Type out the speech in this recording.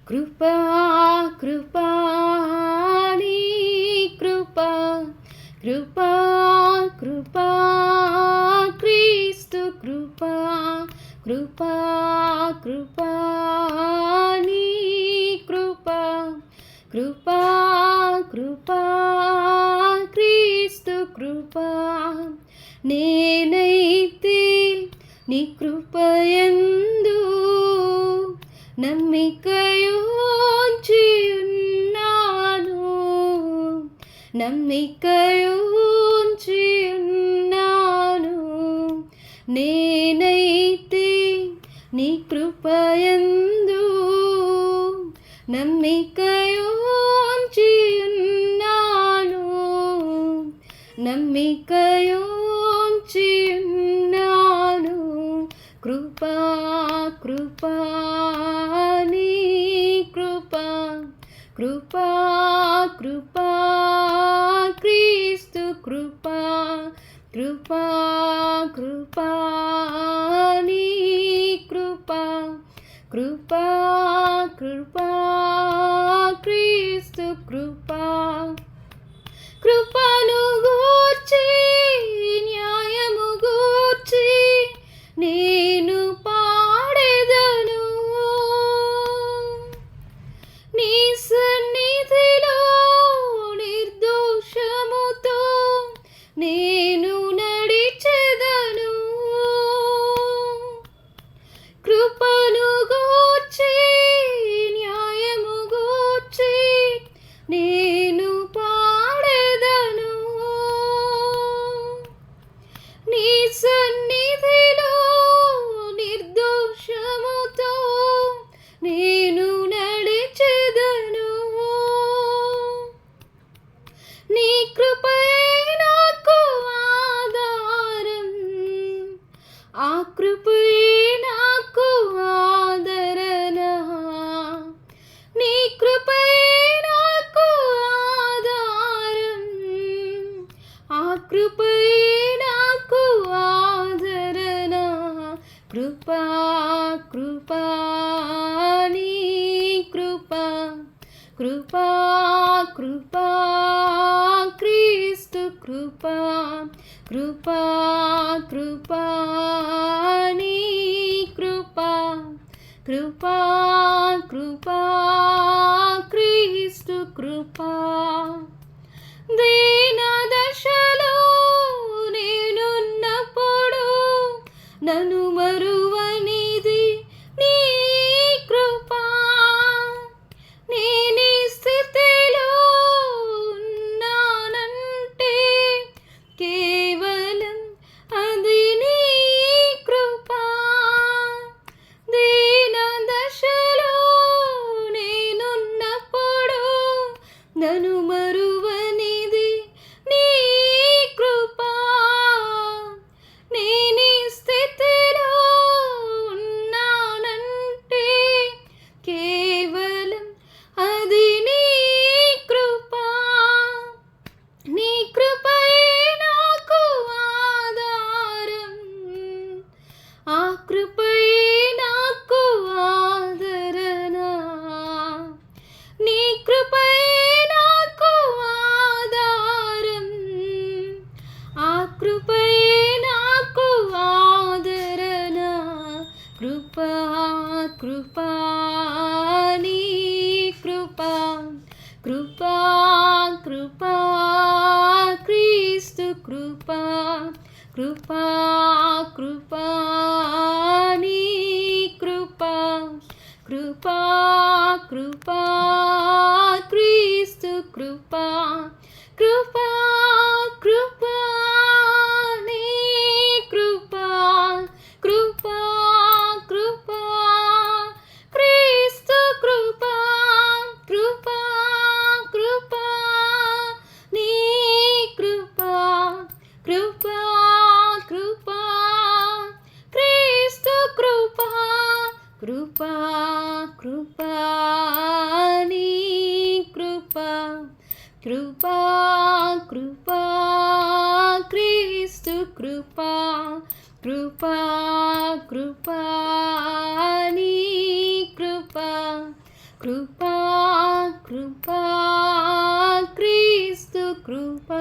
కృపా కృపా నీ కృపా కృపా కృపా క్రీస్తు కృపా కృపా కృపా నీ కృపా కృపా కృపా క్రీస్తు కృపా నేనైతే నీ కృపయందు నమ్మికయోంచి ఉన్నాను నమ్మికయోంచి ఉన్నాను నేనైతే నీ కృపయందు నమ్మికయోంచి ఉన్నాను నమ్మికయోంచి ఉన్నాను కృపా కృపా నీ కృపా కృపా కృపా క్రీస్తు కృపా కృపా కృపా నీ కృపా కృపా కృపా క్రీస్తు కృపా కృపను గూర్చి న్యాయము గూర్చి నేను పాడెదను నీ సన్నిధిలో నిర్దోషముతో నేను నడిచెదను కృపను గూర్చి న్యాయము గూర్చి నేను పాడెదను నీ సన్నిధిలో నిర్దోషముతో నేను నడిచెదను నీ కృపయే నాకు ఆధారం ఆ కృపయే నాకు ఆదరణ నీ కృపయే నాకు ఆధారం ఆ కృపయే నాకు ఆదరణ కృపా కృపా నీ కృపా కృపా కృపా క్రీస్తు కృపా కృపా కృపా నీ కృపా కృపా కృపా క్రీస్తు కృపా దీన దశలో నేనున్నప్పుడు నన్ను మరువనిది నీ కృపా నేనీ స్థితిలో ఉన్నానంటే కేవలం అది నీ కృపా దీన దశలో నేనున్నప్పుడు నన్ను మరువనిది నీ కృపా నేనీ స్థితిలో ఉన్నానంటే కేవలం అది నీ కృపా నీ కృపయే నాకు ఆధారం ఆ కృపయే నాకు ఆదరణ నీ కృపయే నాకు ఆధారం ఆ కృపయే నాకు ఆదరణ కృపా కృపా నీ కృపా కృపా కృపా క్రీస్తు కృపా కృపా కృపా నీ కృపా కృపా కృపా క్రీస్తు కృపా కృపా కృపా నీ కృపా కృపా కృపా క్రీస్తు కృపా కృపా కృపా నీ కృపా కృపా కృపా క్రీస్తు కృపా కృపా కృపా నీ కృపా కృపా కృపా క్రీస్తు కృపా కృపా కృపా నీ కృపా కృపా కృపా క్రీస్తు కృపా